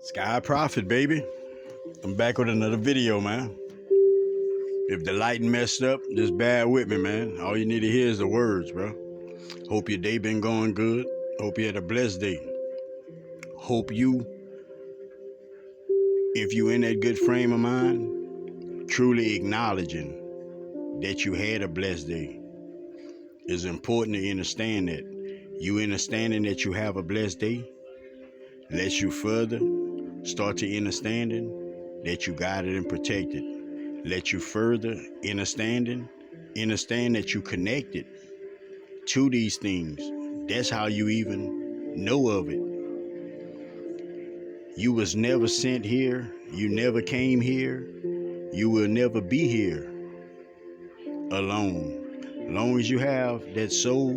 Sky Prophet, baby. I'm back with another video, man. If the lighting messed up, just bear with me, man. All you need to hear is the words, bro. Hope your day been going good. Hope you had a blessed day. Hope you, if you in that good frame of mind, truly acknowledging that you had a blessed day. It's important to understand that. You understanding that you have a blessed day lets you further start to understanding that you guided and protected. Let you further understand that you connected to these things. That's how you even know of it. You was never sent here. You never came here. You will never be here alone. Long as you have that soul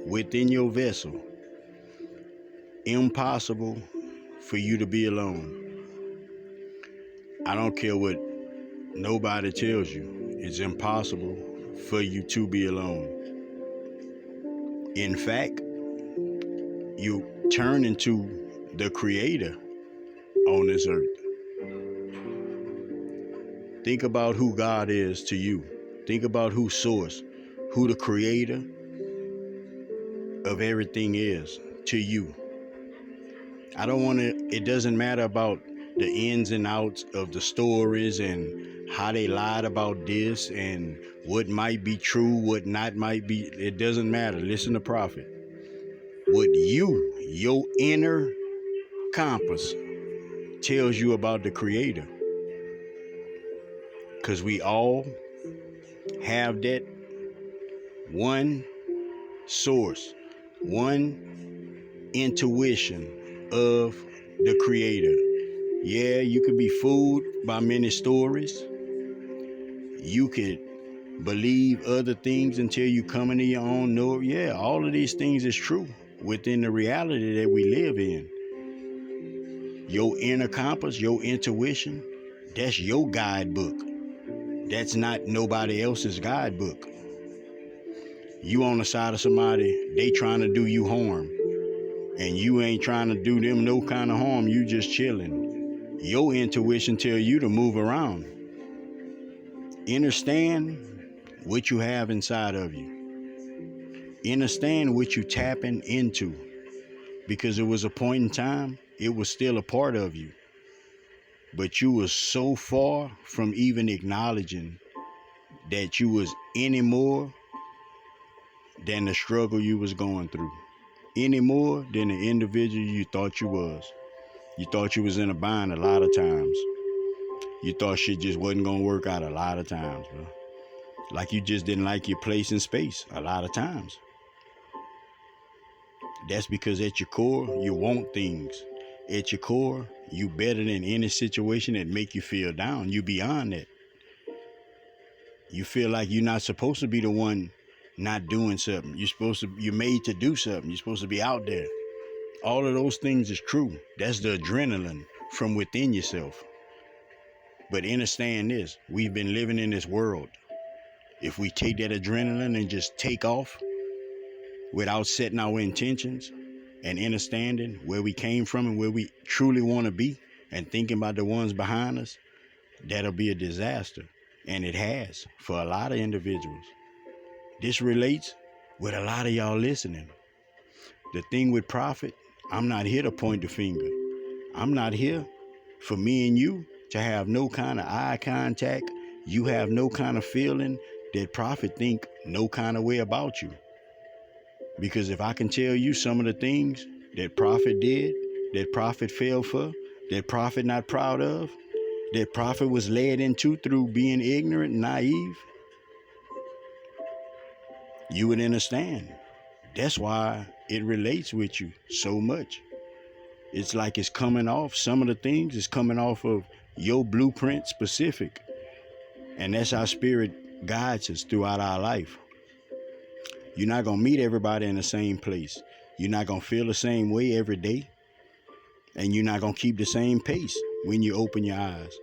within your vessel, impossible for you to be alone. I don't care what nobody tells you. It's impossible for you to be alone. In fact, you turn into the creator on this earth. Think about who God is to you. Think about who source, who the creator of everything is to you. It doesn't matter about the ins and outs of the stories and how they lied about this and what might be true, what not might be. It doesn't matter. Listen to Prophet. What your inner compass tells you about the creator. Because we all have that one source, one intuition of the creator. Yeah, you could be fooled by many stories. You could believe other things until you come into your own know. Yeah, all of these things is true within the reality that we live in. Your inner compass, your intuition, that's your guidebook. That's not nobody else's guidebook. You on the side of somebody, they trying to do you harm. And you ain't trying to do them no kind of harm, you just chilling. Your intuition tell you to move around. Understand what you have inside of you. Understand what you tapping into. Because it was a point in time, it was still a part of you. But you was so far from even acknowledging that you was any more than the struggle you was going through. Any more than the individual you thought you was. You thought you was in a bind a lot of times. You thought shit just wasn't gonna work out a lot of times, bro. Like you just didn't like your place in space a lot of times. That's because at your core, you want things. At your core, you better than any situation that make you feel down. You beyond that. You feel like you're not supposed to be the one not doing something. You're made to do something. You're supposed to be out there. All of those things is true. That's the adrenaline from within yourself. But understand this, we've been living in this world. If we take that adrenaline and just take off without setting our intentions and understanding where we came from and where we truly want to be and thinking about the ones behind us, that'll be a disaster. And it has for a lot of individuals. This relates with a lot of y'all listening. The thing with Prophet, I'm not here to point the finger. I'm not here for me and you to have no kind of eye contact. You have no kind of feeling that Prophet think no kind of way about you. Because if I can tell you some of the things that Prophet did, that Prophet fell for, that Prophet not proud of, that Prophet was led into through being ignorant and naive, you would understand. That's why it relates with you so much. It's like it's coming off, some of the things is coming off of your blueprint specific. And that's how spirit guides us throughout our life. You're not going to meet everybody in the same place. You're not going to feel the same way every day. And you're not going to keep the same pace when you open your eyes.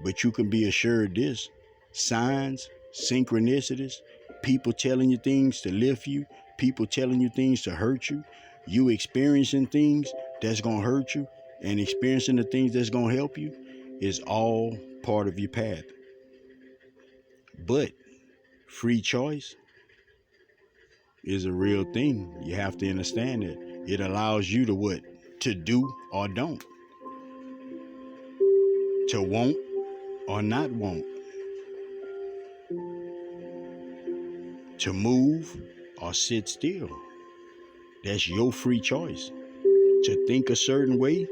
But you can be assured this, signs, synchronicities, people telling you things to lift you, people telling you things to hurt you, you experiencing things that's going to hurt you, and experiencing the things that's going to help you is all part of your path. But free choice is a real thing. You have to understand it. It allows you to what? To do or don't. To want or not want. To move or sit still. That's your free choice. To think a certain way,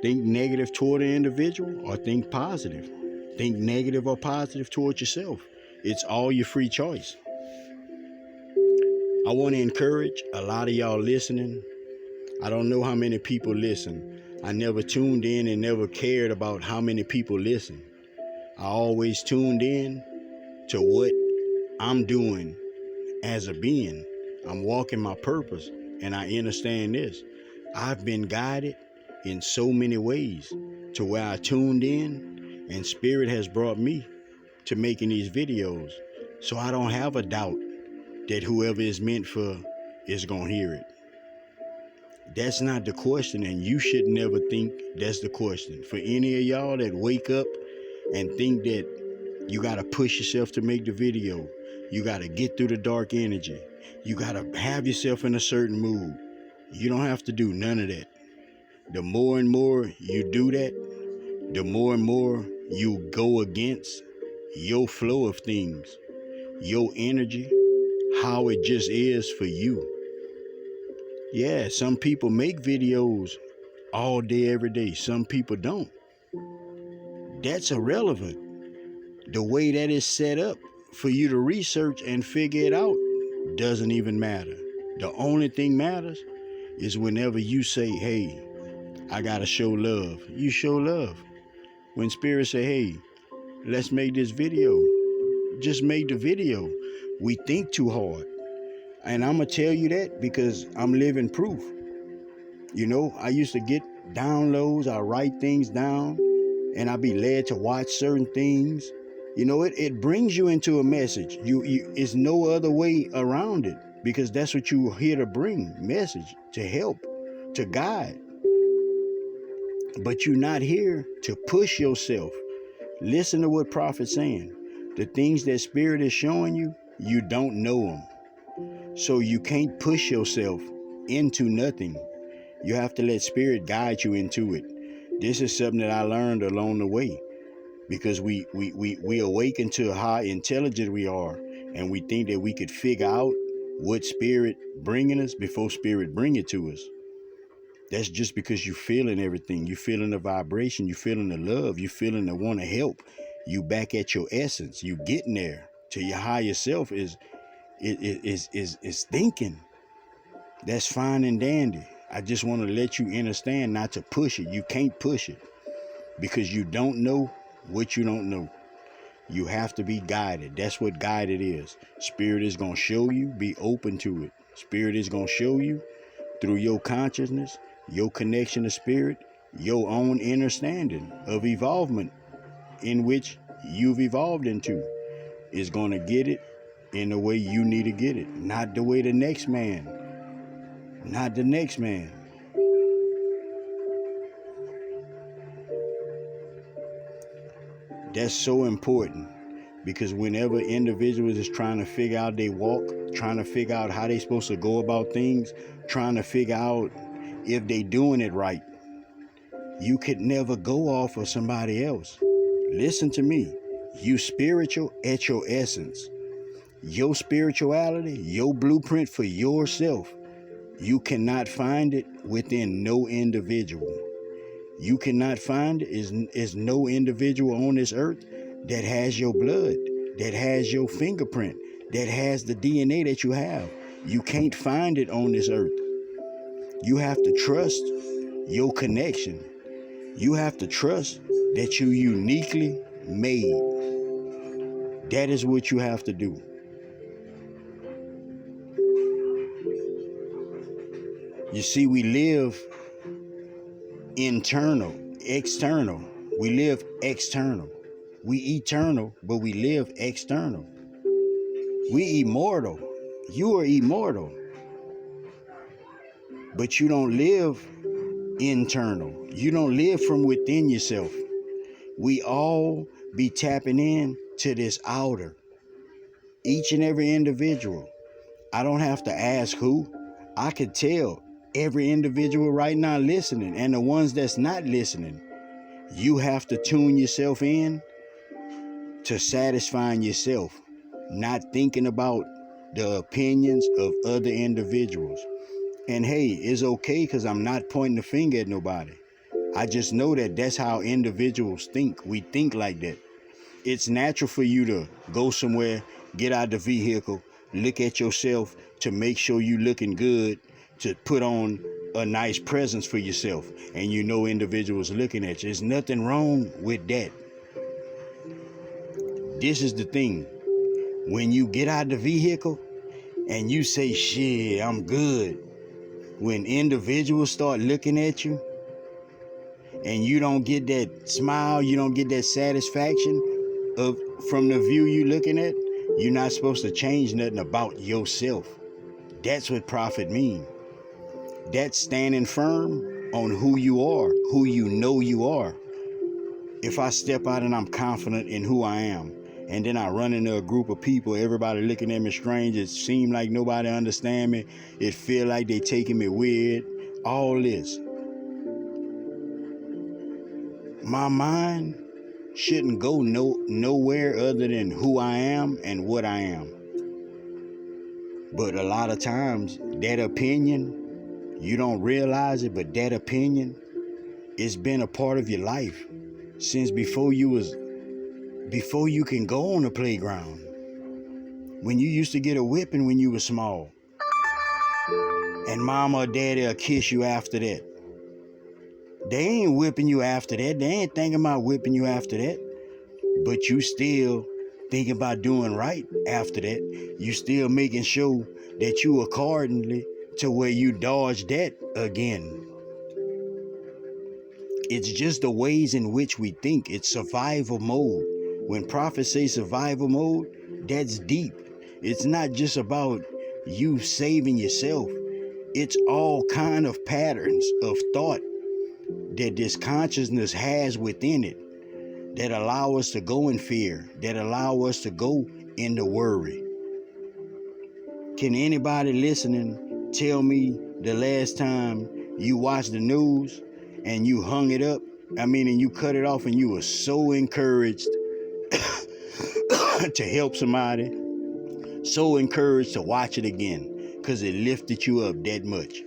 think negative toward an individual, or think positive. Think negative or positive toward yourself. It's all your free choice. I want to encourage a lot of y'all listening. I don't know how many people listen. I never tuned in and never cared about how many people listen. I always tuned in to what I'm doing as a being. I'm walking my purpose, and I understand this. I've been guided in so many ways to where I tuned in, and Spirit has brought me to making these videos. So I don't have a doubt that whoever is meant for is going to hear it. That's not the question, and you should never think that's the question. For any of y'all that wake up and think that you got to push yourself to make the video, you got to get through the dark energy, you got to have yourself in a certain mood, you don't have to do none of that. The more and more you do that, the more and more you go against your flow of things, your energy, how it just is for you. Yeah, some people make videos all day, every day. Some people don't. That's irrelevant. The way that is set up for you to research and figure it out doesn't even matter. The only thing matters is whenever you say, hey, I gotta show love. You show love. When Spirit say, hey, let's make this video, just make the video. We think too hard. And I'm going to tell you that because I'm living proof. You know, I used to get downloads. I write things down and I be led to watch certain things. You know, it brings you into a message. It's no other way around it because that's what you're here to bring. Message, to help, to guide. But you're not here to push yourself. Listen to what Prophet's saying. The things that Spirit is showing you, you don't know them. So you can't push yourself into nothing. You have to let Spirit guide you into it. This is something that I learned along the way because we awaken to how intelligent we are, and we think that we could figure out what Spirit bringing us before Spirit bring it to us. That's just because you feeling everything. You feeling the vibration. You feeling the love. You feeling the want to help. You back at your essence. You getting there to your higher self is thinking. That's fine and dandy. I just want to let you understand not to push it. You can't push it because you don't know what you don't know. You have to be guided. That's what guided is. Spirit is going to show you. Be open to it. Spirit is going to show you through your consciousness, your connection to Spirit, your own understanding of evolvement in which you've evolved into is going to get it in the way you need to get it, not the way the next man. Not the next man. That's so important because whenever individuals is trying to figure out their walk, trying to figure out how they supposed to go about things, trying to figure out if they doing it right, you could never go off of somebody else. Listen to me. You spiritual at your essence. Your spirituality, your blueprint for yourself. You cannot find it within no individual. You cannot find it. Is no individual on this earth that has your blood, that has your fingerprint, that has the DNA that you have. You can't find it on this earth. You have to trust your connection. You have to trust that you're uniquely made. That is what you have to do. You see, we live internal, external. We live external. We eternal, but we live external. We immortal. You are immortal. But you don't live internal. You don't live from within yourself. We all be tapping in to this outer. Each and every individual. I don't have to ask who. I could tell every individual right now listening, and the ones that's not listening. You have to tune yourself in to satisfying yourself, not thinking about the opinions of other individuals. And hey, it's okay because I'm not pointing the finger at nobody. I just know that that's how individuals think. We think like that. It's natural for you to go somewhere, get out the vehicle, look at yourself to make sure you looking good, to put on a nice presence for yourself, and you know individuals looking at you. There's nothing wrong with that. This is the thing. When you get out the vehicle and you say, shit, I'm good, when individuals start looking at you and you don't get that smile, you don't get that satisfaction from the view you looking at, you're not supposed to change nothing about yourself. That's what prophet mean. That's standing firm on who you are, who you know you are. If I step out and I'm confident in who I am, and then I run into a group of people, everybody looking at me strange, it seem like nobody understand me, it feel like they taking me weird, all this. My mind shouldn't go nowhere other than who I am and what I am. But a lot of times, that opinion, you don't realize it, but that opinion, it's been a part of your life since before you can go on the playground. When you used to get a whipping when you were small, and mama or daddy will kiss you after that. They ain't whipping you after that. They ain't thinking about whipping you after that. But you still thinking about doing right after that. You still making sure that you accordingly to where you dodge that again. It's just the ways in which we think. It's survival mode. When prophets say survival mode, that's deep. It's not just about you saving yourself. It's all kind of patterns of thought that this consciousness has within it that allow us to go in fear, that allow us to go into worry. Can anybody listening tell me the last time you watched the news and you hung it up? And you cut it off and you were so encouraged to help somebody, so encouraged to watch it again because it lifted you up that much.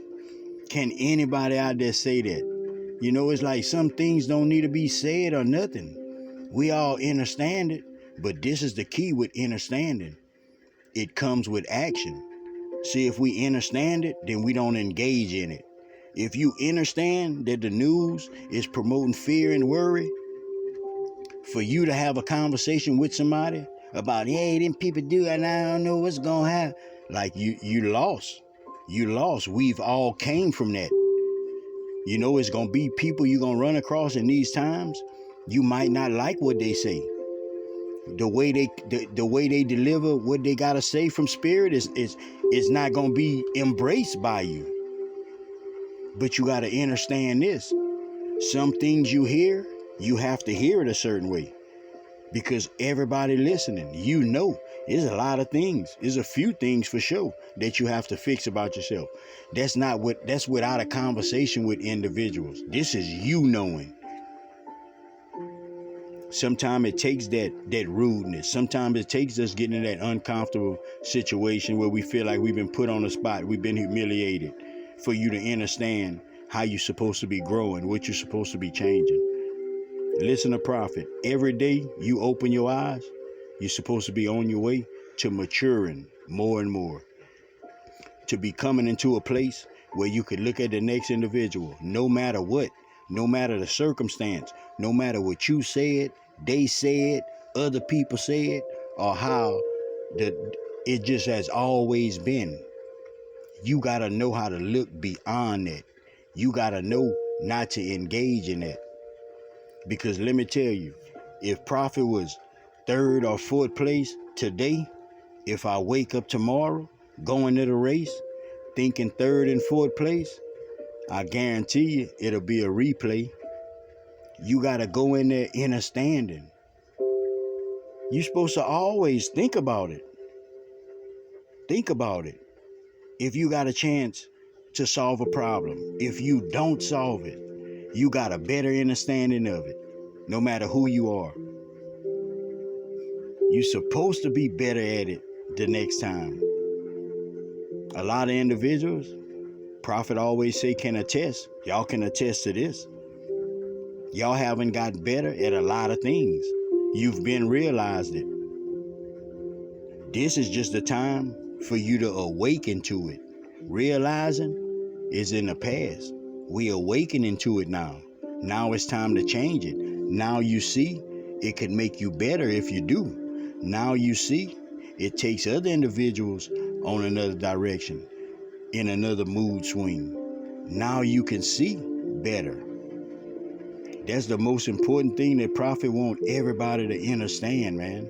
Can anybody out there say that? It's like some things don't need to be said or nothing. We all understand it, but this is the key with understanding. It comes with action. See, if we understand it, then we don't engage in it. If you understand that the news is promoting fear and worry, for you to have a conversation with somebody about, hey, them people do, and I don't know what's going to happen. Like, you lost. You lost. We've all came from that. It's going to be people you're going to run across in these times. You might not like what they say. The way they deliver what they got to say from spirit is not going to be embraced by you. But you got to understand this. Some things you hear, you have to hear it a certain way. Because everybody listening, there's a lot of things. There's a few things for sure that you have to fix about yourself. That's without a conversation with individuals. This is you knowing. Sometimes it takes that rudeness. Sometimes it takes us getting in that uncomfortable situation where we feel like we've been put on the spot. We've been humiliated for you to understand how you're supposed to be growing, what you're supposed to be changing. Listen to prophet. Every day you open your eyes, you're supposed to be on your way to maturing more and more. To be coming into a place where you could look at the next individual, no matter what, no matter the circumstance, no matter what you said, they said, other people said, or how it just has always been. You got to know how to look beyond that. You got to know not to engage in that. Because let me tell you, if prophet was 3rd or 4th place today, if I wake up tomorrow going to the race thinking 3rd and 4th place, I guarantee you it'll be a replay. You gotta go in there understanding. You're supposed to always think about it. Think about it. If you got a chance to solve a problem, if you don't solve it, you got a better understanding of it, no matter who you are. You're supposed to be better at it the next time. A lot of individuals, Prophet always say, can attest. Y'all can attest to this. Y'all haven't gotten better at a lot of things. You've been realized it. This is just the time for you to awaken to it. Realizing is in the past. We awakening to it now. Now it's time to change it. Now you see it could make you better if you do. Now you see it takes other individuals on another direction, in another mood swing. Now you can see better. That's the most important thing that Prophet want everybody to understand, man.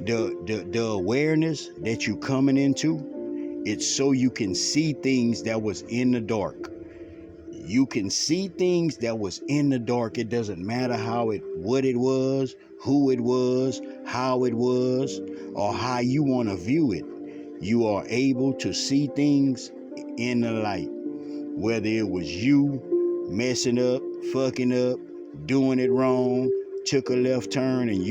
The awareness that you coming into, it's so you can see things that was in the dark. You can see things that was in the dark. It doesn't matter what it was, who it was, how it was, or how you want to view it. You are able to see things in the light. Whether it was you messing up, fucking up, doing it wrong, took a left turn, and you